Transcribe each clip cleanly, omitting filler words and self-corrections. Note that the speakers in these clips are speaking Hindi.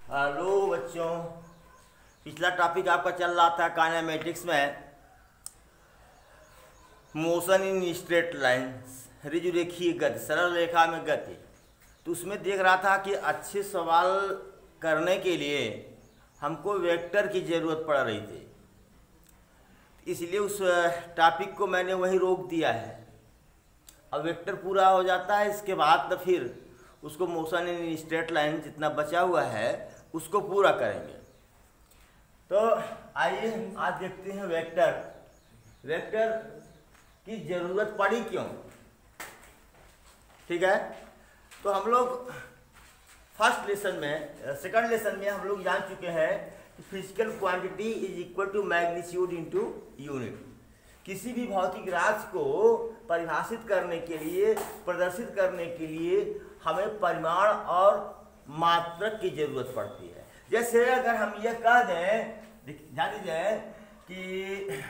हेलो बच्चों, पिछला टॉपिक आपका चल रहा था काइनेमेटिक्स में मोशन इन स्ट्रेट लाइंस, रेखीय गति, सरल रेखा में गति। तो उसमें देख रहा था कि अच्छे सवाल करने के लिए हमको वेक्टर की ज़रूरत पड़ रही थी, इसलिए उस टॉपिक को मैंने वहीं रोक दिया है। अब वेक्टर पूरा हो जाता है, इसके बाद तो फिर उसको मोशन इन स्ट्रेट लाइन जितना बचा हुआ है उसको पूरा करेंगे। तो आइए आज देखते हैं वेक्टर की ज़रूरत पड़ी क्यों। ठीक है, तो हम लोग सेकंड लेसन में हम लोग जान चुके हैं कि physical quantity is equal to magnitude into unit. किसी भी भौतिक राशि को परिभाषित करने के लिए, प्रदर्शित करने के लिए हमें परिमाण और मात्रक की जरूरत पड़ती है। जैसे अगर हम ये कह दें, जान लीजिए कि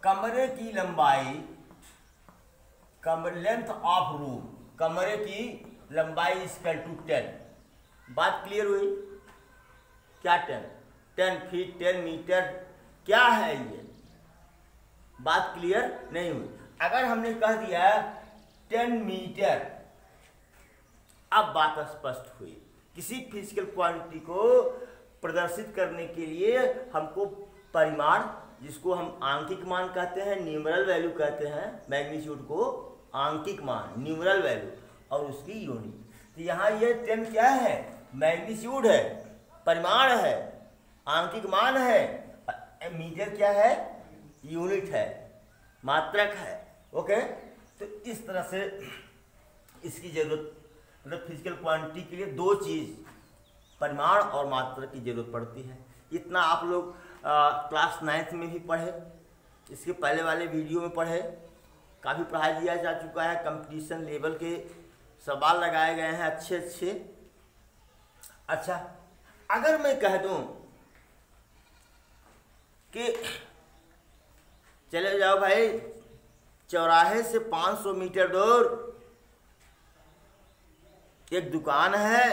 कमरे की लंबाई, लेंथ ऑफ रूम, कमरे की लंबाई इक्वल टू 10। बात क्लियर हुई? क्या 10 फीट, 10 मीटर क्या है ये? बात क्लियर नहीं हुई। अगर हमने कह दिया 10 मीटर, अब बात स्पष्ट हुई। किसी फिजिकल क्वांटिटी को प्रदर्शित करने के लिए हमको परिमाण, जिसको हम आंकिक मान कहते हैं, न्यूमेरल वैल्यू कहते हैं, मैग्नीट्यूड को आंकिक मान, न्यूमेरल वैल्यू, और उसकी यूनिट। तो यहाँ ये 10 क्या है? मैग्नीट्यूड है, परिमाण है, आंकिक मान है। मीटर क्या है? यूनिट है, मात्रक है। ओके, तो इस तरह से इसकी जरूरत, मतलब फिजिकल क्वांटिटी के लिए दो चीज़, परिमाण और मात्रक की जरूरत पड़ती है। इतना आप लोग क्लास 9th में भी पढ़े, इसके पहले वाले वीडियो में पढ़े, काफ़ी पढ़ाई दिया जा चुका है। कंपटीशन लेवल के सवाल लगाए गए हैं अच्छे। अच्छा, अगर मैं कह दूं कि चले जाओ भाई, चौराहे से 500 मीटर दूर एक दुकान है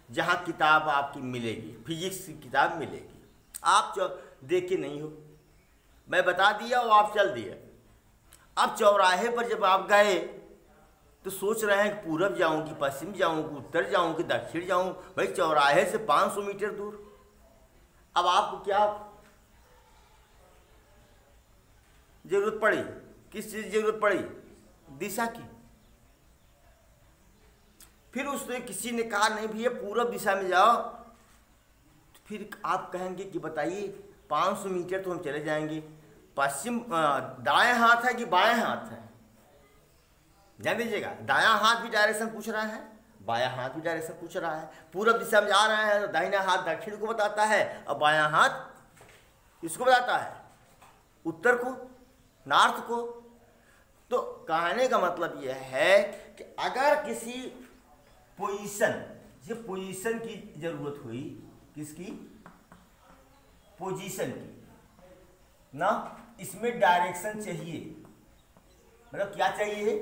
जहां किताब आपकी मिलेगी, फिजिक्स की किताब मिलेगी। आप देखे नहीं हो, मैं बता दिया और आप चल दिए। अब चौराहे पर जब आप गए तो सोच रहे हैं कि पूरब जाऊं कि पश्चिम जाऊं कि उत्तर जाऊं कि दक्षिण जाऊं। भाई चौराहे से 500 मीटर दूर, अब आपको क्या जरूरत पड़ी? किस चीज की जरूरत पड़ी? दिशा की। फिर उसने किसी ने कहा नहीं भैया पूरब दिशा में जाओ, तो फिर आप कहेंगे कि बताइए 500 मीटर तो हम चले जाएंगे, पश्चिम दाएं हाथ है कि बाएं हाथ है? जान लीजिएगा, दायां हाथ भी डायरेक्शन पूछ रहा है, बायां हाथ भी डायरेक्शन पूछ रहा है। पूरब दिशा में जा रहे हैं तो दाहिना हाथ दक्षिण को बताता है और बायां हाथ इसको बताता है, उत्तर को, नॉर्थ को। तो कहने का मतलब यह है कि अगर किसी पोजीशन की जरूरत हुई, किसकी? पोजीशन की ना, इसमें डायरेक्शन चाहिए। मतलब क्या चाहिए?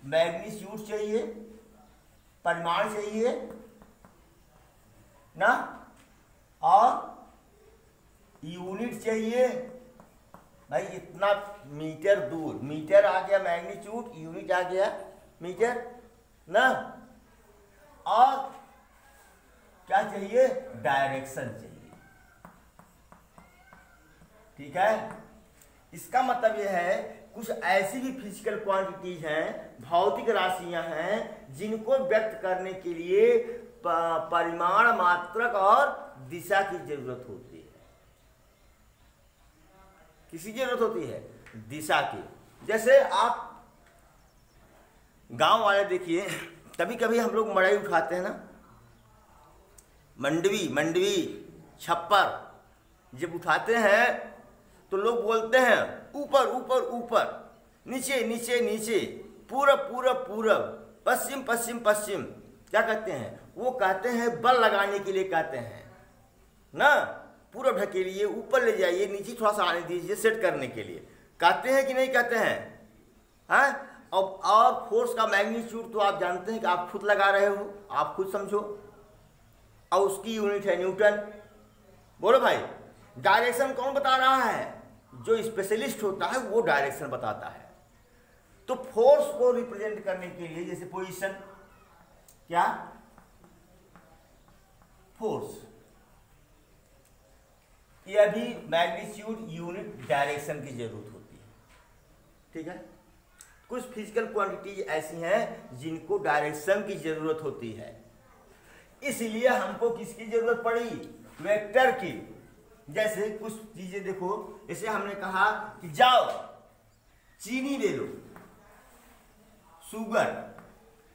मैग्नीट्यूड चाहिए, परिमाण चाहिए ना, और यूनिट चाहिए। भाई इतना मीटर दूर, मीटर आ गया मैग्नीट्यूड, यूनिट आ गया मीटर ना, और क्या चाहिए? डायरेक्शन चाहिए। ठीक है, इसका मतलब यह है कुछ ऐसी भी फिजिकल क्वांटिटीज हैं, भौतिक राशियां हैं, जिनको व्यक्त करने के लिए परिमाण, मात्रक और दिशा की जरूरत होती है। किसी जरूरत होती है? दिशा की। जैसे आप गांव वाले देखिए, कभी कभी हम लोग मड़ई उठाते हैं ना, मंडवी छप्पर जब उठाते हैं तो लोग बोलते हैं ऊपर ऊपर ऊपर, नीचे नीचे नीचे, पूरब पश्चिम पश्चिम। क्या कहते हैं? वो कहते हैं बल लगाने के लिए कहते हैं ना, पूरब ढकेलिए, ऊपर ले जाइए, नीचे थोड़ा सा आने दीजिए, सेट करने के लिए कहते हैं कि नहीं कहते हैं? हाँ, और फोर्स का मैग्नीट्यूड तो आप जानते हैं कि आप खुद लगा रहे हो, आप खुद समझो, और उसकी यूनिट है न्यूटन। बोलो भाई, डायरेक्शन कौन बता रहा है? जो स्पेशलिस्ट होता है वो डायरेक्शन बताता है। तो फोर्स को रिप्रेजेंट करने के लिए जैसे पोजीशन, क्या फोर्स, यह भी मैग्नीट्यूड यूनिट डायरेक्शन की जरूरत होती है। ठीक है, कुछ फिजिकल क्वांटिटीज ऐसी हैं जिनको डायरेक्शन की जरूरत होती है, इसलिए हमको किसकी जरूरत पड़ी? वेक्टर की। जैसे कुछ चीजें देखो, जैसे हमने कहा कि जाओ चीनी ले लो, शुगर,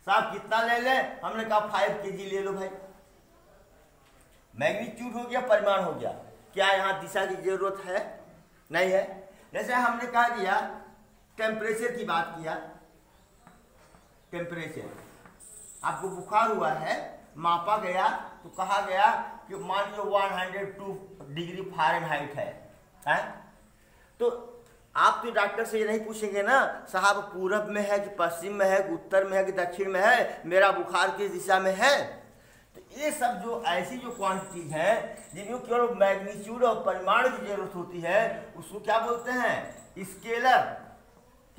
साहब कितना ले ले? हमने कहा 5 kg ले लो भाई। मैग्नीट्यूड हो गया, परिमाण हो गया। क्या यहाँ दिशा की जरूरत है? नहीं है। जैसे हमने कहा दिया टेम्परेचर की बात किया, टेम्परेचर आपको बुखार हुआ है, मापा गया तो कहा गया कि मान लो 102 डिग्री फ़ारेनहाइट है? तो आप तो डॉक्टर से ये नहीं पूछेंगे ना साहब पूरब में है कि पश्चिम में है कि उत्तर में है कि दक्षिण में है, मेरा बुखार किस दिशा में है? तो ये सब जो ऐसी जो क्वांटिटीज हैं जिनको केवल मैग्नीट्यूड और परिमाण की जरूरत होती है, उसको क्या बोलते हैं? स्केलर।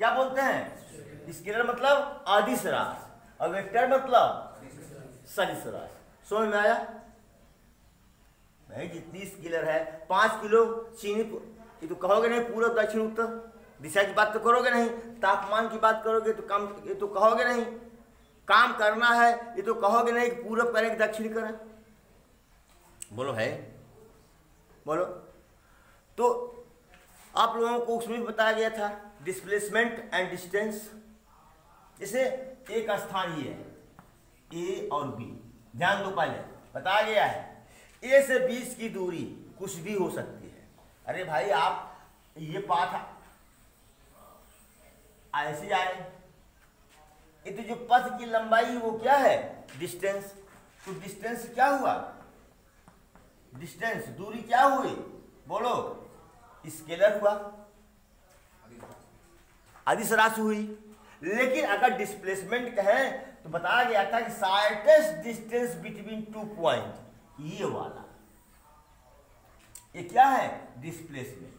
क्या बोलते हैं? स्केलर मतलब अदिश राशि, और वेक्टर मतलब सदिश राशि। समझ में आया भाई? जितनी स्केलर है, 5 किलो चीनी, ये तो कहोगे नहीं पूरब दक्षिण उत्तर दिशा की बात तो करोगे नहीं, तापमान की बात करोगे तो कम, ये तो कहोगे नहीं, काम करना है ये तो कहोगे नहीं कि पूरब करें कि दक्षिण करें। बोलो है, बोलो। तो आप लोगों को उसमें भी बताया गया था डिस्प्लेसमेंट एंड डिस्टेंस। जैसे एक स्थान ये है ए और बी, ध्यान दो, पहले बताया गया है ए से 20 की दूरी कुछ भी हो सकती है। अरे भाई आप ये पाथ ऐसे आए, ये तो जो पथ की लंबाई वो क्या है? डिस्टेंस। तो डिस्टेंस क्या हुआ? डिस्टेंस दूरी क्या हुई? बोलो, स्केलर हुआ, अदिश राशि हुई। लेकिन अगर डिस्प्लेसमेंट कहें तो बताया गया था कि शॉर्टेस्ट डिस्टेंस बिटवीन 2 पॉइंट, ये वाला, ये क्या है? डिस्प्लेसमेंट।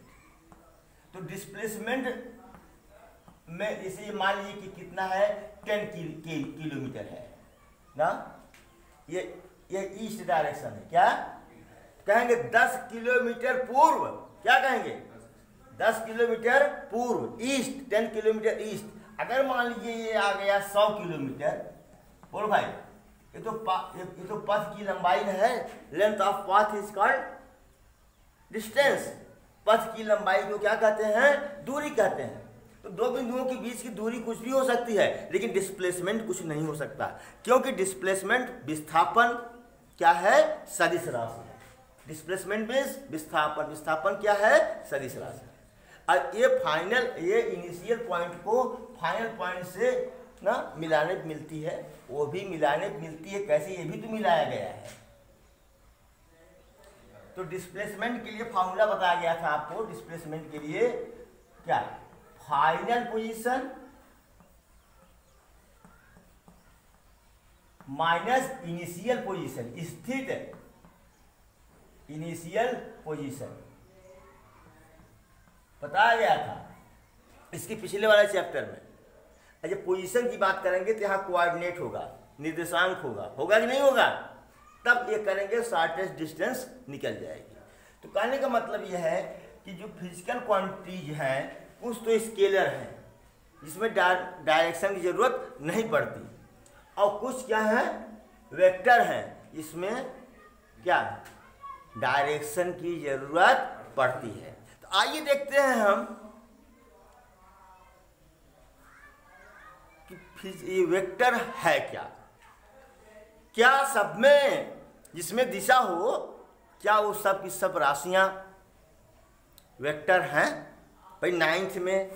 तो डिस्प्लेसमेंट में इसे मान लीजिए कि कितना है? 10 किलोमीटर है ना। ये ईस्ट डायरेक्शन है। क्या कहेंगे? 10 किलोमीटर पूर्व। क्या कहेंगे? 10 किलोमीटर पूर्व, ईस्ट, 10 किलोमीटर ईस्ट। अगर मान लीजिए ये आ गया 100 किलोमीटर, बोलो भाई, ये तो पथ की लंबाई है, length of path is called distance. पथ की लंबाई को क्या कहते हैं? दूरी कहते हैं। तो दो बिंदुओं के बीच की दूरी कुछ भी हो सकती है, लेकिन डिस्प्लेसमेंट कुछ नहीं हो सकता, क्योंकि डिस्प्लेसमेंट विस्थापन क्या है? सदिश राशि है। डिस्प्लेसमेंट मीन्स विस्थापन, विस्थापन क्या है? सदिश राशि। और ये फाइनल, ये इनिशियल पॉइंट को फाइनल पॉइंट से ना मिलाने मिलती है, वो भी मिलाने मिलती है। कैसे? ये भी तो मिलाया गया है। तो डिस्प्लेसमेंट के लिए फॉर्मूला बताया गया था आपको। डिस्प्लेसमेंट के लिए क्या? Final position minus initial position, स्थित इनिशियल पोजीशन बताया गया था इसके पिछले वाले चैप्टर में। अच्छा, पोजीशन की बात करेंगे तो यहाँ कोऑर्डिनेट होगा, निर्देशांक होगा, होगा कि नहीं होगा? तब ये करेंगे, शॉर्टेस्ट डिस्टेंस निकल जाएगी। तो कहने का मतलब यह है कि जो फिजिकल क्वांटिटीज हैं कुछ तो स्केलर हैं जिसमें डायरेक्शन की जरूरत नहीं पड़ती, और कुछ क्या है? वेक्टर हैं, इसमें क्या डायरेक्शन की जरूरत पड़ती है। तो आइए देखते हैं हम कि ये वेक्टर है क्या? क्या सब में जिसमें दिशा हो, क्या वो सब की सब राशियां वेक्टर हैं? भाई 9th में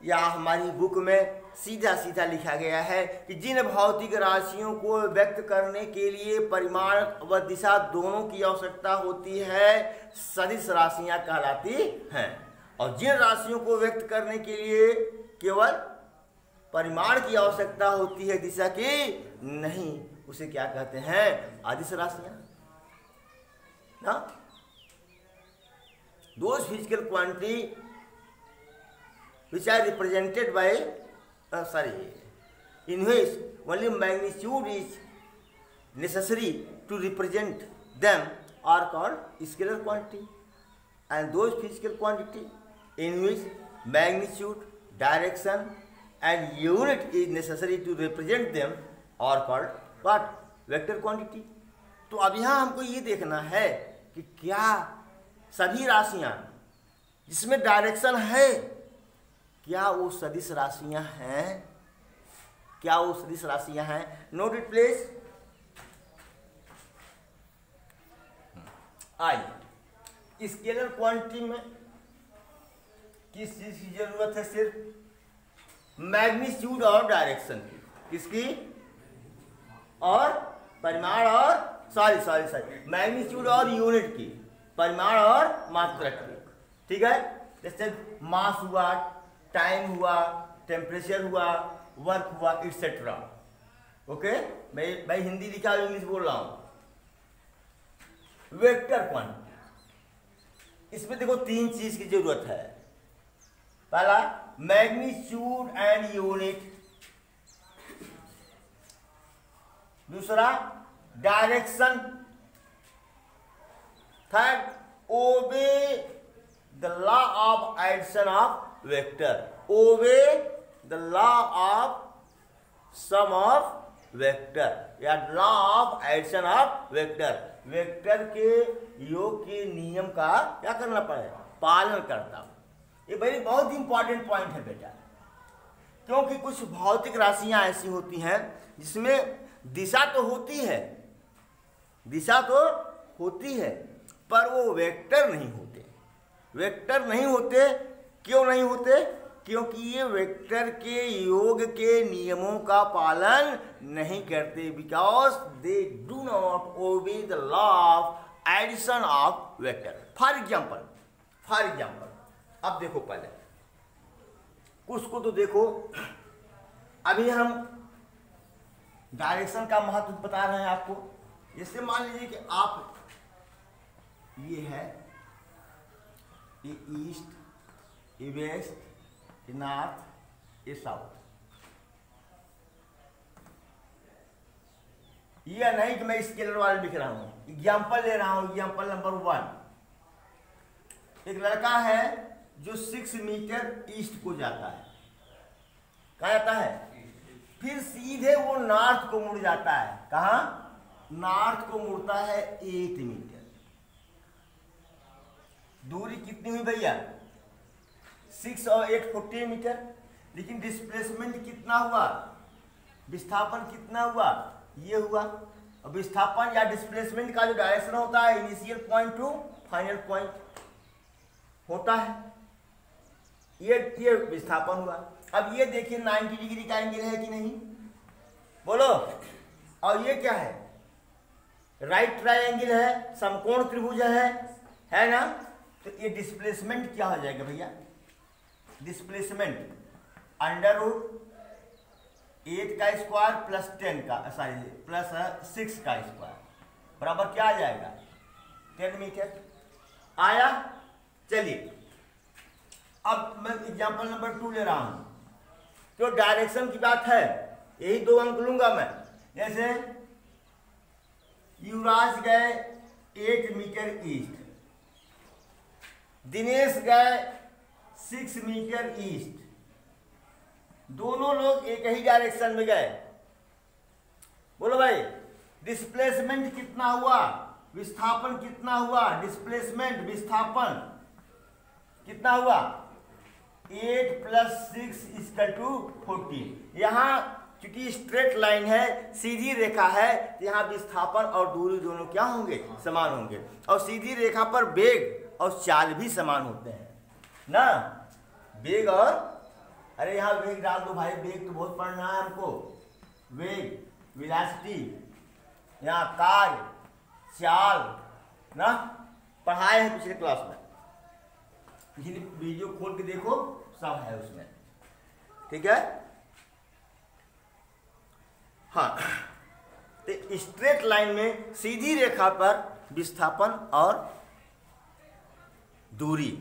या हमारी बुक में सीधा सीधा लिखा गया है कि जिन भौतिक राशियों को व्यक्त करने के लिए परिमाण व दिशा दोनों की आवश्यकता होती है, सदिश राशियां कहलाती हैं। और जिन राशियों को व्यक्त करने के लिए केवल परिमाण की आवश्यकता होती है दिशा की नहीं, उसे क्या कहते हैं? अदिश राशियां ना। Those physical quantity which are represented by in which only magnitude is necessary to represent them are called scalar quantity, and those physical quantity in which magnitude, direction and unit is necessary to represent them are called what? Vector quantity. तो अब यहाँ हमको ये देखना है कि क्या सभी राशियाँ जिसमें डायरेक्शन है, क्या वो सदिश राशियां हैं? क्या वो सदिश राशियां हैं? Note it please. आइए, स्केलर क्वांटिटी में किस चीज की जरूरत है? सिर्फ मैग्नीट्यूड और डायरेक्शन की। किसकी? और परिमाण और सॉरी मैग्नीट्यूड और यूनिट की, परिमाण और मात्रक की। ठीक है, जैसे मास हुआ, टाइम हुआ, टेम्परेचर हुआ, वर्क हुआ, इट्सेट्रा। ओके, मैं हिंदी लिखा और इंग्लिश बोल रहा हूं। वेक्टर क्वांटिटी, इसमें देखो तीन चीज की जरूरत है। पहला मैग्नीट्यूड एंड यूनिट, दूसरा direction, third obey the law of addition of vector, obey the law of sum of vector या law of addition of vector. Vector के योग के नियम का क्या करना पड़ेगा? पालन करता हूं। ये बड़ी बहुत इंपॉर्टेंट पॉइंट है बेटा, क्योंकि कुछ भौतिक राशियां ऐसी होती हैं जिसमें दिशा तो होती है, दिशा तो होती है, पर वो वेक्टर नहीं होते। वेक्टर नहीं होते, क्यों नहीं होते? क्योंकि ये वेक्टर के योग के नियमों का पालन नहीं करते, because they do not obey the law of addition of vector. For example अब देखो, पहले कुछ को तो देखो। अभी हम डायरेक्शन का महत्व बता रहे हैं आपको। जैसे मान लीजिए कि आप ये है, ये ईस्ट, ये वेस्ट, ये नॉर्थ, ये साउथ। ये नहीं कि मैं स्केलर वाले लिख रहा हूं, एग्जाम्पल ले रहा हूं। एग्जाम्पल नंबर 1, एक लड़का है जो 6 मीटर ईस्ट को जाता है। कहाँ जाता है? फिर सीधे वो नॉर्थ को मुड़ जाता है। कहाँ? नॉर्थ को मुड़ता है 8 मीटर। दूरी कितनी हुई भैया? 6 और 8 14 मीटर। लेकिन डिस्प्लेसमेंट कितना हुआ? विस्थापन कितना हुआ? ये हुआ। अब विस्थापन या डिस्प्लेसमेंट का जो डायरेक्शन होता है, initial point two final point होता है, ये विस्थापन हुआ। अब ये देखिए 90 डिग्री का एंगल है कि नहीं? बोलो। और ये क्या है? राइट ट्रायंगल है, समकोण त्रिभुज है ना? तो ये डिस्प्लेसमेंट क्या हो जाएगा भैया? डिस्प्लेसमेंट अंडर रूट 8 का स्क्वायर प्लस 10 का प्लस 6 का स्क्वायर बराबर क्या आ जाएगा? 10 मीटर आया। चलिए, अब मैं एग्जाम्पल नंबर 2 ले रहा हूं। जो डायरेक्शन की बात है, यही 2 अंक लूंगा मैं। जैसे युवराज गए 8 मीटर ईस्ट, दिनेश गए 6 मीटर ईस्ट। दोनों लोग एक ही डायरेक्शन में गए। बोलो भाई, डिस्प्लेसमेंट कितना हुआ? विस्थापन कितना हुआ? डिस्प्लेसमेंट विस्थापन कितना हुआ? 8 + 6 = 14। यहाँ चूंकि स्ट्रेट लाइन है, सीधी रेखा है, यहाँ विस्थापन और दूरी दोनों क्या होंगे? समान होंगे। और सीधी रेखा पर वेग और चाल भी समान होते हैं ना। वेग और, अरे यहाँ वेग डाल दो भाई, वेग तो बहुत पढ़ना है हमको। वेग, वेलोसिटी, यहाँ कार्य, चाल ना पढ़ाए हैं पिछले क्लास में। वीडियो खोल के देखो, सब है उसमें। ठीक है, हाँ, तो स्ट्रेट लाइन में सीधी रेखा पर विस्थापन और दूरी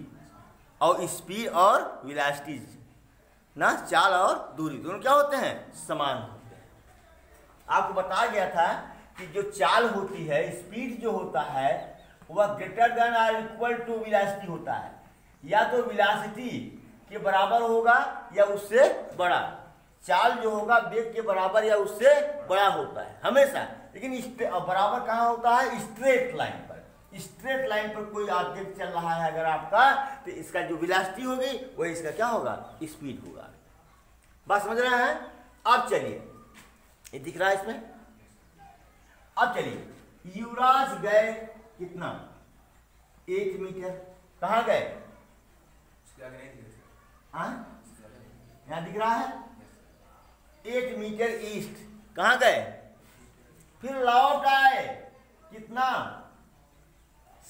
और स्पीड और वेलोसिटी ना, चाल और दूरी दोनों क्या होते हैं, समान होते हैं। आपको बताया गया था कि जो चाल होती है, स्पीड जो होता है वह ग्रेटर देन और इक्वल टू वेलोसिटी होता है, या तो वेलोसिटी के बराबर होगा या उससे बड़ा। चाल जो होगा वेग के बराबर या उससे बड़ा होता है हमेशा, लेकिन बराबर कहाँ होता है, स्ट्रेट लाइन पर। स्ट्रेट लाइन पर कोई ऑब्जेक्ट चल रहा है अगर आपका, तो इसका जो वेलोसिटी होगी वही इसका क्या होगा, स्पीड होगा। बात समझ रहे हैं? अब चलिए, ये दिख रहा है इसमें। अब चलिए, युवराज गए कितना, 1 मीटर। कहाँ गए, यहाँ दिख रहा है 8 मीटर ईस्ट। कहाँ गए, फिर लौट आए कितना,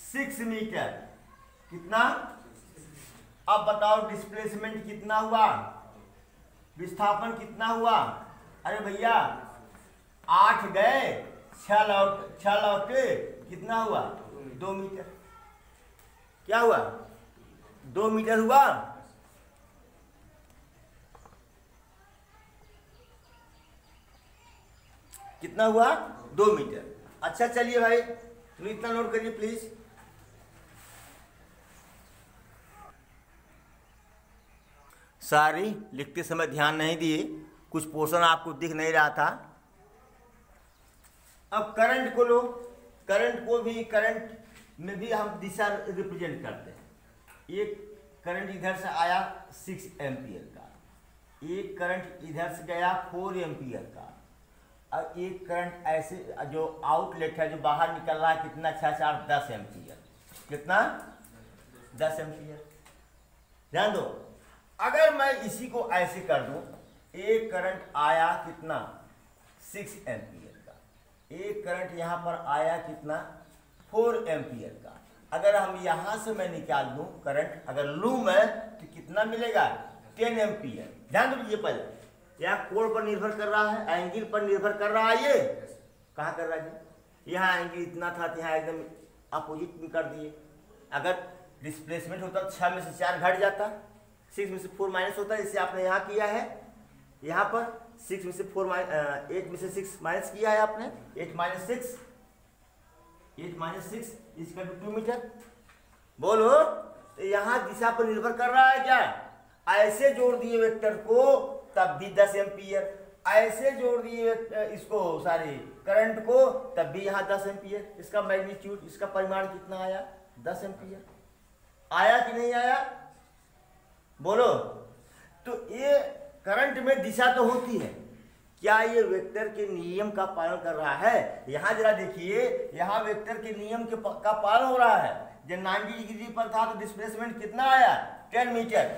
6 मीटर। कितना, अब बताओ डिस्प्लेसमेंट कितना हुआ, विस्थापन कितना हुआ। अरे भैया 8 गए 6 लौटे, कितना हुआ, 2 मीटर। क्या हुआ, 2 मीटर हुआ। कितना हुआ, 2 मीटर। अच्छा चलिए भाई, तो इतना नोट करिए प्लीज। सारी लिखते समय ध्यान नहीं दिए, कुछ पोर्शन आपको दिख नहीं रहा था। अब करंट को लो, करंट को भी, करंट में भी हम दिशा रिप्रेजेंट करते हैं। एक करंट इधर से आया 6 एम्पियर का, एक करंट इधर से गया 4 एम्पियर का, और एक करंट ऐसे जो आउटलेट है जो बाहर निकल रहा है कितना, 10 एम्पियर। कितना, 10 एम्पियर। ध्यान दो, अगर मैं इसी को ऐसे कर दूं, एक करंट आया कितना, 6 एम्पियर का, एक करंट यहां पर आया कितना, 4 एम्पियर का। अगर हम यहां से मैं निकाल दूं करंट, अगर लूं मैं, तो कितना मिलेगा, 10 एम्पियर। ध्यान दीजिए, पहले यहाँ कोण पर निर्भर कर रहा है, एंगल पर निर्भर कर रहा है। ये कहाँ कर रहा है जी, यहाँ एंगल इतना था तो यहाँ एकदम अपोजिट में कर दिए। अगर डिस्प्लेसमेंट होता तो 6 में से 4 घट जाता, 6 में से 4 माइनस होता, जैसे आपने यहाँ किया है। यहाँ पर 6 में से 4 8 में से 6 माइनस किया है आपने, 8 माइनस 6, 8 माइनस 6 इसका 2 मीटर। बोलो, तो यहाँ दिशा पर निर्भर कर रहा है क्या, ऐसे जोड़ दिए वेक्टर को तब भी 10 एम्पियर, ऐसे जोड़ दिए इसको सारी करंट को तब भी यहाँ 10 एम्पियर। इसका मैग्नीट्यूड, इसका परिमाण कितना आया, 10 एम्पियर। आया कि नहीं आया, बोलो। तो ये करंट में दिशा तो होती है, क्या ये वेक्टर के नियम का पालन कर रहा है। यहाँ जरा देखिए, यहाँ वेक्टर के नियम का पालन हो रहा है। जब 90 डिग्री पर था तो डिस्प्लेसमेंट कितना आया, 10 मीटर।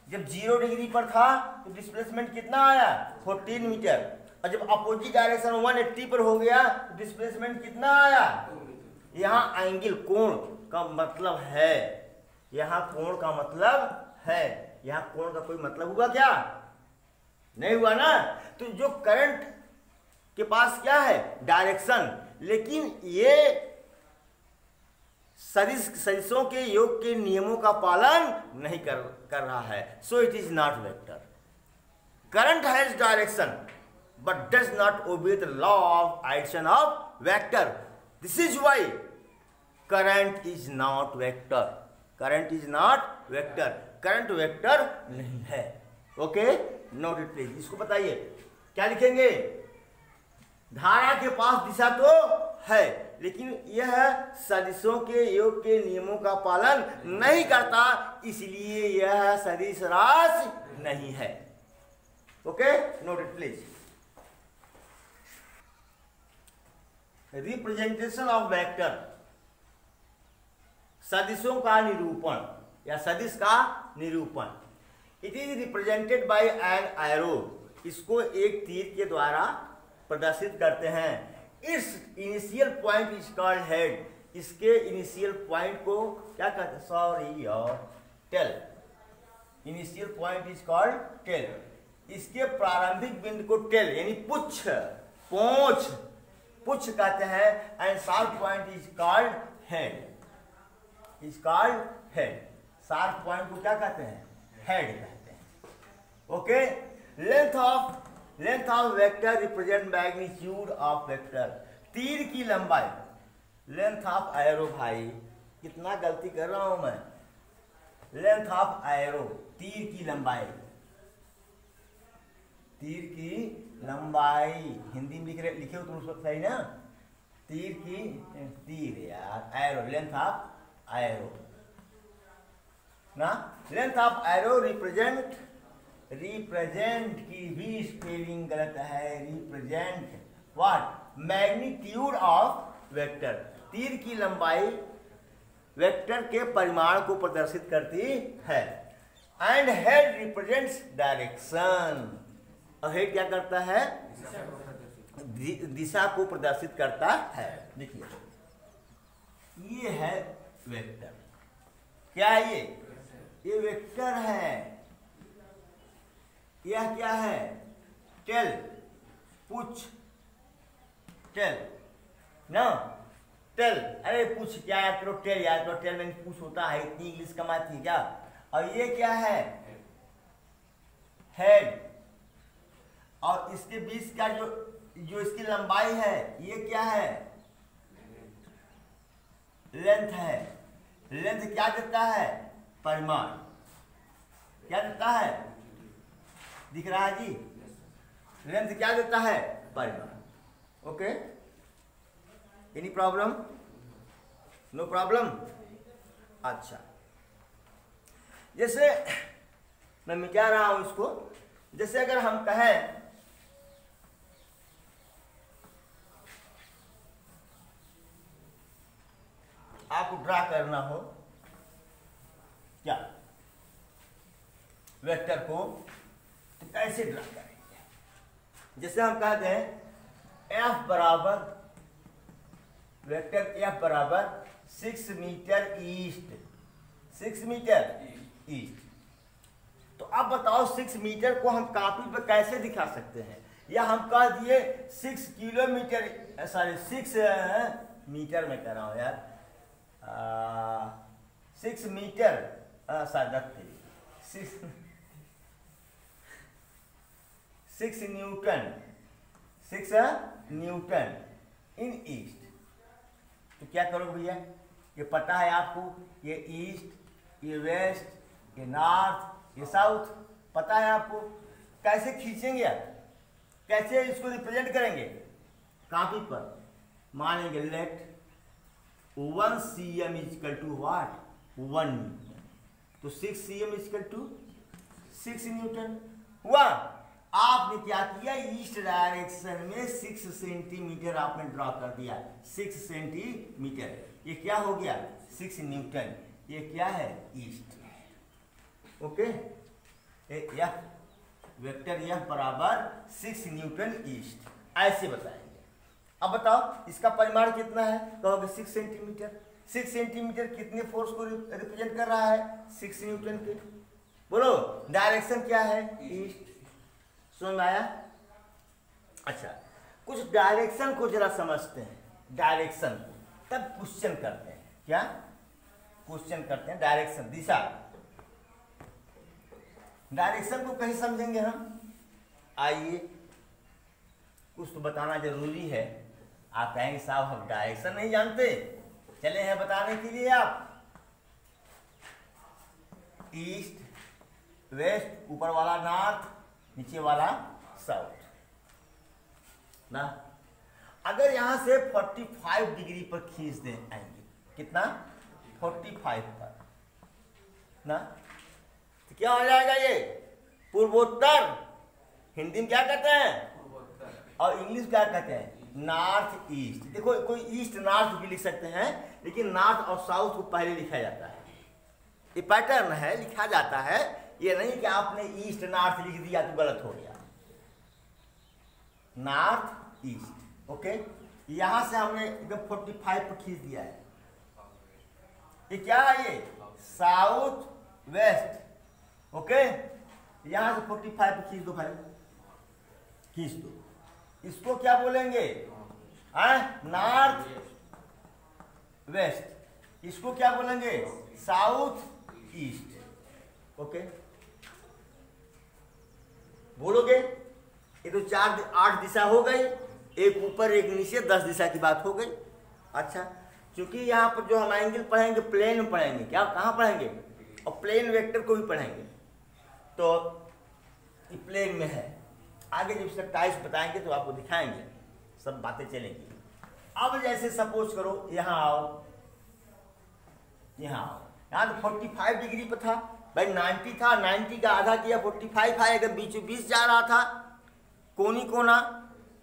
जब 0 डिग्री पर था तो डिस्प्लेसमेंट कितना आया, 14 मीटर। और जब अपोजिट डायरेक्शन 180 पर हो गया तो डिस्प्लेसमेंट कितना आया। यहाँ एंगल, कोण का मतलब है, यहाँ कोण का मतलब है, यहाँ कोण का कोई मतलब हुआ क्या, नहीं हुआ ना। तो जो करंट के पास क्या है, डायरेक्शन, लेकिन ये सदिशों के योग के नियमों का पालन नहीं कर रहा है। So it is not vector. Current has direction but does not obey the law of addition of vector. This is why current is not vector. Current is not vector, current vector नहीं है। Okay, note it please. इसको बताइए क्या लिखेंगे, धारा के पास दिशा तो है लेकिन यह सदिशों के योग के नियमों का पालन नहीं करता, इसलिए यह सदिश राशि नहीं है। Okay, note it please. Representation of vector, सदिशों का निरूपण या सदिश का निरूपण। It is represented by an arrow. इसको एक तीर के द्वारा प्रदर्शित करते हैं। Its initial point is called head. इसके इनिशियल पॉइंट को क्या कहते हैं, सॉरी और tail. Initial point is called tail. इसके प्रारंभिक बिंदु को टेल यानी पुच्छ पोंछ, पुच्छ कहते हैं, and sharp point is called head, is called head. Sharp point को क्या कहते हैं? हेड कहते हैं। Okay, length of vector represent magnitude of vector. तीर की लंबाई, लेंथ ऑफ एरो, भाई कितना गलती कर रहा हूं मैं। लेंथ ऑफ एरो, तीर की लंबाई, तीर की लंबाई हिंदी में लिखे हो तुम सही ना? तीर की, तीर यार, एरो, लेंथ ऑफ एरो ना, length of arrow represent, represent की भी स्पेलिंग गलत है, represent what? Magnitude of vector. तीर की लंबाई वेक्टर के परिमाण को प्रदर्शित करती है। एंड हेड रिप्रेजेंट्स डायरेक्शन, और हेड क्या करता है? दिशा को प्रदर्शित करता है। देखिए ये है वेक्टर, क्या है ये वेक्टर है। यह क्या है? टेल, पुछ, टेल ना, टेल, अरे पूछ क्या याद करो, टेल याद करो, टेल में पूछ होता है, इतनी इंग्लिश कमाती है क्या? और ये क्या है? हेड, और इसके बीच का जो इसकी लंबाई है ये क्या है? लेंथ है। लेंथ क्या देता है? परिमाण। क्या देता है? दिख रहा है जी? लेंथ क्या देता है? परिमाण। Okay, any problem? No problem. अच्छा, जैसे मैं क्या रहा हूं इसको, जैसे अगर हम कहें आपको ड्रा करना हो क्या वेक्टर को, तो कैसे ड्रा करेंगे? जैसे हम कहते हैं एफ बराबर, वेक्टर एफ बराबर 6 मीटर ईस्ट, 6 मीटर ईस्ट। तो अब बताओ 6 मीटर को हम कॉपी पर कैसे दिखा सकते हैं? या हम कह दिए 6 किलोमीटर, सॉरी 6 मीटर में कह रहा हूं यार, 6 मीटर, सॉरी 6 न्यूटन, 6 न्यूटन इन ईस्ट। तो क्या करो भैया, ये पता है आपको, ये ईस्ट, ये वेस्ट, ये नॉर्थ, ये साउथ, पता है आपको। कैसे खींचेंगे आप, कैसे इसको रिप्रेजेंट करेंगे? कॉपी पर मानेंगे let 1 cm equal to what? 1 newton. तो 6 cm इक्वल टू 6 न्यूटन हुआ। आपने क्या किया? ईस्ट डायरेक्शन में 6 सेंटीमीटर आपने ड्रॉ कर दिया, 6 सेंटीमीटर। ये क्या हो गया? 6 न्यूटन। ये क्या है? East. Okay, F vector F बराबर 6 न्यूटन ईस्ट, ऐसे बताएंगे। अब बताओ इसका परिमाण कितना है? कहोगे 6 सेंटीमीटर। 6 सेंटीमीटर कितने फोर्स को रिप्रेजेंट कर रहा है? 6 न्यूटन के। बोलो डायरेक्शन क्या है? ईस्ट। समझ में आया? अच्छा, कुछ डायरेक्शन को जरा समझते हैं, डायरेक्शन को, तब क्वेश्चन करते हैं। क्या क्वेश्चन करते हैं? डायरेक्शन, दिशा। डायरेक्शन को कहीं समझेंगे हम? आइए, कुछ तो बताना जरूरी है। आप कहेंगे साहब हम डायरेक्शन नहीं जानते, चले हैं बताने के लिए। आप ईस्ट, वेस्ट, ऊपर वाला नॉर्थ, नीचे वाला साउथ ना। अगर यहां से 45 डिग्री पर खींच दें आएंगे, कितना? 45 पर ना, तो क्या हो जाएगा? ये पूर्वोत्तर, हिंदी में क्या कहते हैं और इंग्लिश क्या कहते हैं? North east. देखो कोई ईस्ट नॉर्थ भी लिख सकते हैं, लेकिन नॉर्थ और साउथ को पहले लिखा जाता है। ये पैटर्न है, लिखा जाता है। ये नहीं कि आपने ईस्ट नॉर्थ लिख दिया तो गलत हो गया। North east. ओके, यहां से हमने एकदम 45 पर खींच दिया है। ये क्या है? ये साउथ वेस्ट। ओके, यहां से 45 पर खींच दो भाई, खींच दो। इसको क्या बोलेंगे? North west. इसको क्या बोलेंगे? South east. ओके, बोलोगे? ये तो 8 दिशा हो गई, एक ऊपर एक नीचे, 10 दिशा की बात हो गई। अच्छा, क्योंकि यहाँ पर जो हम एंगल पढ़ेंगे प्लेन में पढ़ेंगे, क्या कहाँ पढ़ेंगे? और प्लेन वेक्टर को भी पढ़ेंगे, तो ये प्लेन में है। आगे जब इसका टाइप्स बताएंगे तो आपको दिखाएंगे, सब बातें चलेंगी। अब जैसे सपोज करो यहाँ आओ, यहाँ आओ, यहाँ तो 45 डिग्री पर था भाई, 90 था, 90 का आधा किया 45 है, अगर बीचों बीच जा रहा था, कोनी कोना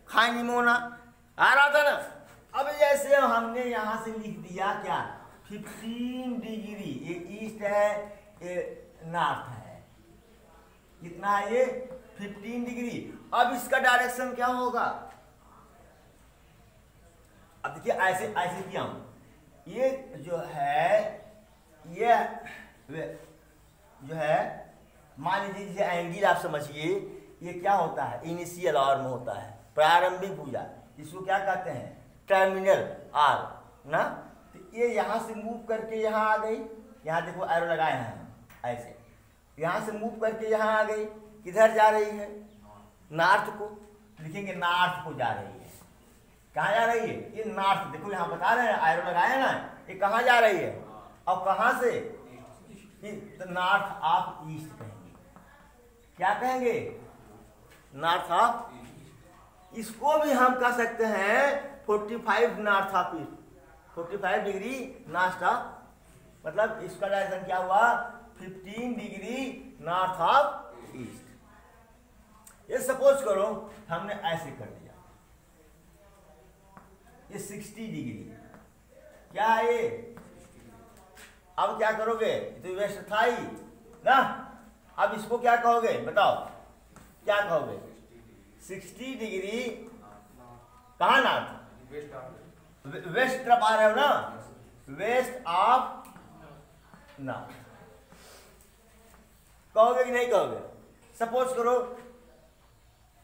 खाई निमोना आ रहा था ना। अब जैसे हमने यहाँ से लिख दिया क्या, 15 डिग्री, ये ईस्ट है, ये नॉर्थ है, कितना है ये? 15 डिग्री। अब इसका डायरेक्शन क्या होगा? अब देखिए ऐसे ऐसे किया हूं, ये जो है, ये जो है, मान लीजिए जैसे एंगल आप समझिए, ये क्या होता है? इनिशियल आर में होता है, प्रारंभिक भुजा, इसको क्या कहते हैं? टर्मिनल आर ना। तो ये यहाँ से मूव करके यहाँ आ गई, यहाँ देखो एरो लगाए हैं ऐसे, यहाँ से मूव करके यहाँ आ गई, किधर जा रही है? नॉर्थ को, लिखेंगे नॉर्थ को जा रही है। कहाँ जा रही है? ये नॉर्थ, देखो यहाँ बता रहे हैं, एरो लगाए ना, ये कहाँ जा रही है? और कहाँ से? तो नॉर्थ ऑफ ईस्ट कहेंगे। क्या कहेंगे? North of. इसको भी हम कह सकते हैं 45 north of east, 45 degree north of, मतलब इसका डायरेक्शन क्या हुआ? 15 डिग्री नॉर्थ ऑफ ईस्ट। ये सपोज करो हमने ऐसे कर दिया, ये 60 डिग्री, क्या है ये? अब क्या करोगे? तो वेस्ट था ही ना, अब इसको क्या कहोगे? बताओ क्या कहोगे? 60 डिग्री कहाँ नॉर्थ? वेस्ट तरफ आ रहे हो ना, वेस्ट ऑफ नॉर्थ कहोगे कि नहीं कहोगे? सपोज करो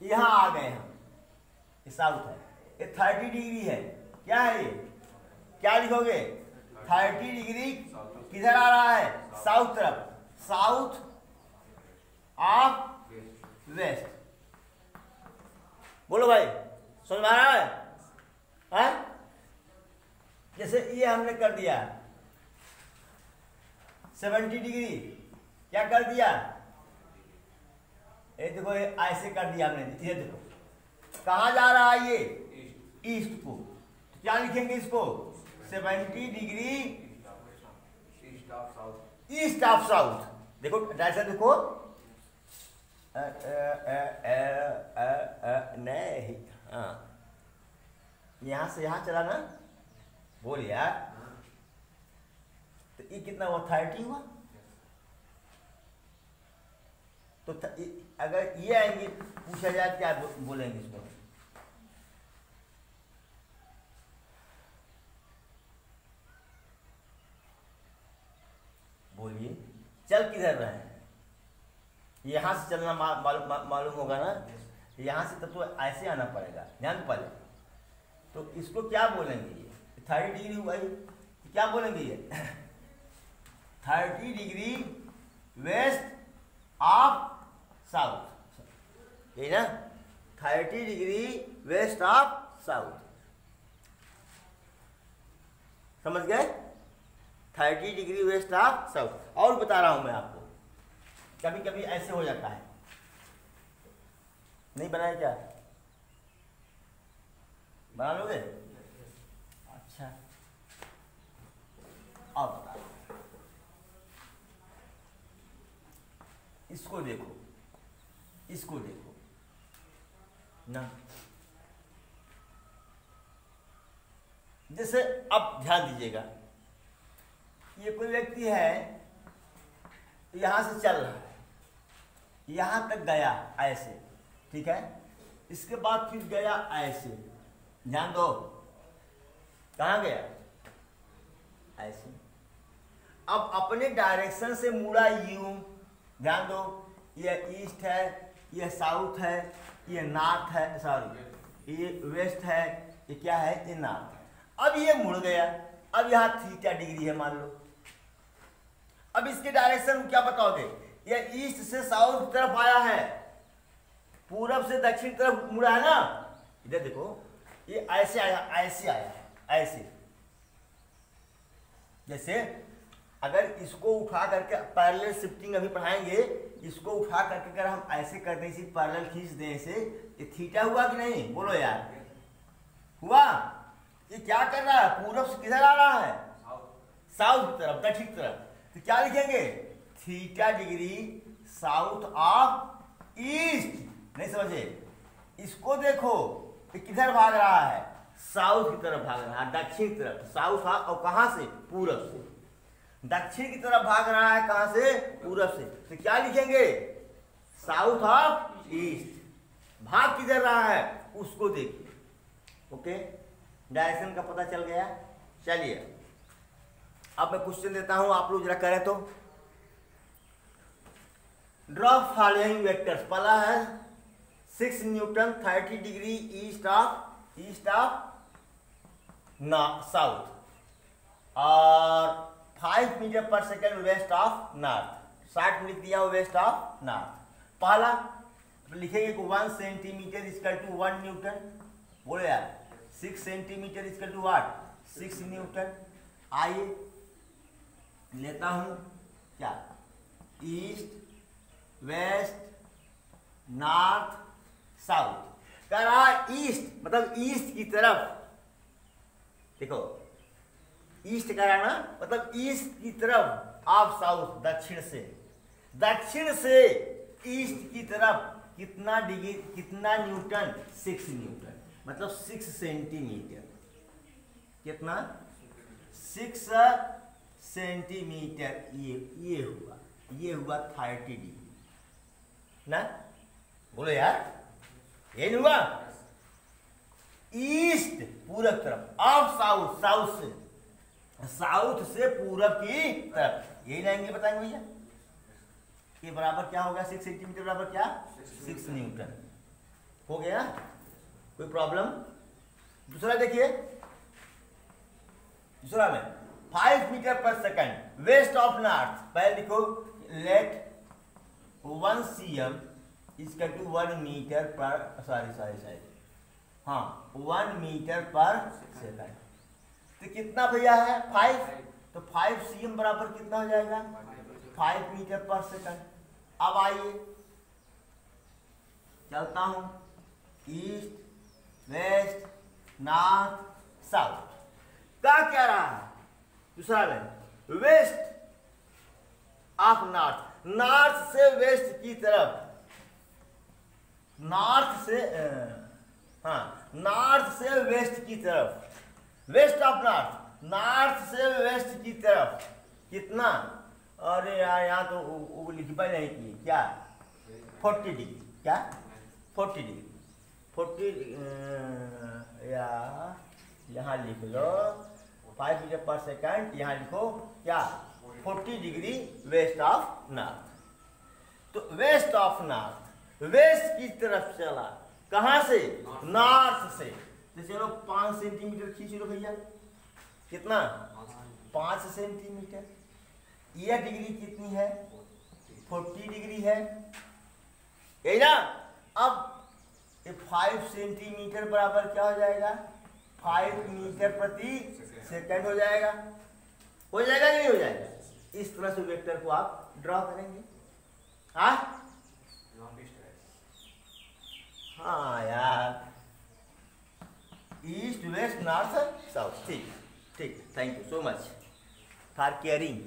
यहां आ गए हम, ये साउथ है, ये 30 डिग्री है, क्या है ये? क्या लिखोगे? 30 डिग्री किधर आ रहा है? साउथ तरफ, साउथ ऑफ वेस्ट। बोलो भाई, समझ में आ रहा है? जैसे ये हमने कर दिया 70 डिग्री, क्या कर दिया? ये देखो, ये ऐसे कर दिया हमने, ये देखो कहाँ जा रहा है ये? ईस्ट को। तो क्या लिखेंगे इसको? 70 डिग्री ईस्ट ऑफ साउथ। देखो ऐसा देखो, नहीं, हाँ, यहां से यहां चला ना, बोल यार। तो ये कितना हुआ? 30 हुआ। तो अगर ये आएंगे पूछा जाए क्या बोलेंगे इसको? बोलिए, चल किधर रहे हैं? यहां से चलना मालूम होगा ना, यहां से तो ऐसे आना पड़ेगा, ध्यान पड़े। तो इसको क्या बोलेंगे? ये 30 डिग्री हुआ, क्या बोलेंगे ये? 30 डिग्री वेस्ट ऑफ साउथ, यही ना? 30 डिग्री वेस्ट ऑफ साउथ, समझ गए? 30 डिग्री वेस्ट ऑफ साउथ। और बता रहा हूं मैं आपको, कभी कभी ऐसे हो जाता है, नहीं बनाया क्या? बना लोगे? अच्छा, और बता, इसको देखो, इसको देखो ना, जैसे अब ध्यान दीजिएगा, ये कोई व्यक्ति है, यहां से चल रहा है, यहां तक गया ऐसे, ठीक है, इसके बाद फिर गया ऐसे, ध्यान दो, कहां गया? ऐसे। अब अपने डायरेक्शन से मुड़ा यूं, ध्यान दो, ये ईस्ट है, ये साउथ है, ये नॉर्थ है, सॉरी ये वेस्ट है, ये क्या है, ये नॉर्थ। अब ये मुड़ गया, अब यहाँ थीटा डिग्री है मान लो। अब इसके डायरेक्शन क्या बताओगे, ये ईस्ट से साउथ की तरफ आया है, पूरब से दक्षिण तरफ मुड़ा है ना। इधर देखो, ये ऐसे आया, ऐसे आया है, ऐसे। जैसे अगर इसको उठा करके पैरेलल शिफ्टिंग अभी पढ़ाएंगे, इसको उठा करके अगर हम ऐसे कर दें, इसी पैरेलल खींच दें ऐसे, ये थीटा हुआ कि नहीं, बोलो यार, हुआ। ये क्या कर रहा है, पूरब से किधर आ रहा है, साउथ की तरफ, दक्षिण की तरफ। तो क्या लिखेंगे, theta degree south of east. नहीं समझे, इसको देखो, ये किधर भाग रहा है, साउथ की तरफ भाग रहा है, दक्षिण की तरफ। साउथ और कहां से, पूरब से। दक्षिण की तरफ भाग रहा है, कहां से, पूरब से। तो क्या लिखेंगे, साउथ ऑफ ईस्ट। भाग किधर रहा है, उसको देखिए। ओके, डायरेक्शन का पता चल गया। चलिए अब मैं क्वेश्चन देता हूं, आप लोग जरा करें तो। Draw following vectors. पहला है 6 Newton 30 degree east of south, और 5 मीटर पर सेकेंड वेस्ट ऑफ नॉर्थ। 60 लिख दिया, वेस्ट ऑफ नॉर्थ। पहला लिखेंगे कि 1 सेंटीमीटर इक्वल टू 1 न्यूटन। बोले यार, 6 centimetre equal to what, 6 newton. आइए लेता हूं क्या, ईस्ट वेस्ट नॉर्थ साउथ। कह रहा ईस्ट मतलब ईस्ट की तरफ, देखो ईस्ट कह रहा ना, मतलब ईस्ट की तरफ ऑफ साउथ, दक्षिण से। दक्षिण से ईस्ट की तरफ कितना डिग्री, कितना न्यूटन, 6 न्यूटन, मतलब 6 सेंटीमीटर। कितना, 6 सेंटीमीटर। ये हुआ 30 डिग्री ना। बोलो यार, ये नहीं हुआ, ईस्ट पूरब तरफ ऑफ साउथ, साउथ से पूरब की तरफ। यही लाएंगे, बताएंगे भैया। ये बराबर क्या होगा, 6 सेंटीमीटर बराबर क्या, 6 न्यूटन। हो गया, कोई प्रॉब्लम। दूसरा देखिए, दूसरा में 5 मीटर पर सेकंड वेस्ट ऑफ नॉर्थ। पहले लिखो, let 1 cm equal to 1 metre पर, सॉरी हाँ 1 मीटर पर सेकंड। तो कितना भैया है, 5। तो 5 cm बराबर कितना हो जाएगा, 5 मीटर पर सेकंड। अब आइए चलता हूं, ईस्ट वेस्ट नॉर्थ साउथ। क्या रहा है, दूसरा में वेस्ट ऑफ नॉर्थ, नॉर्थ से वेस्ट की तरफ, नॉर्थ से नॉर्थ से वेस्ट की तरफ, वेस्ट ऑफ नॉर्थ, नॉर्थ से वेस्ट की तरफ कितना। अरे यार यहाँ तो वो लिखा नहीं की, क्या 40 डिग्री, क्या 40 डिग्री, 40 या यहाँ लिख लो 5 मीटर पर सेकंड, यहाँ लिखो क्या 40 डिग्री वेस्ट ऑफ नॉर्थ। तो वेस्ट ऑफ नॉर्थ, वेस्ट की तरफ चला, कहां से, नॉर्थ से। तो चलो 5 सेंटीमीटर खींच लो भैया, कितना 5 सेंटीमीटर। यह डिग्री कितनी है, 40 डिग्री है, यही ना। अब ये 5 सेंटीमीटर बराबर क्या हो जाएगा, 5 मीटर प्रति सेकंड हो जाएगा। हो जाएगा कि नहीं हो जाएगा। इस तरह से वेक्टर को आप ड्रॉ करेंगे। हाँ यार, ईस्ट वेस्ट नॉर्थ साउथ। ठीक, thank you so much for caring.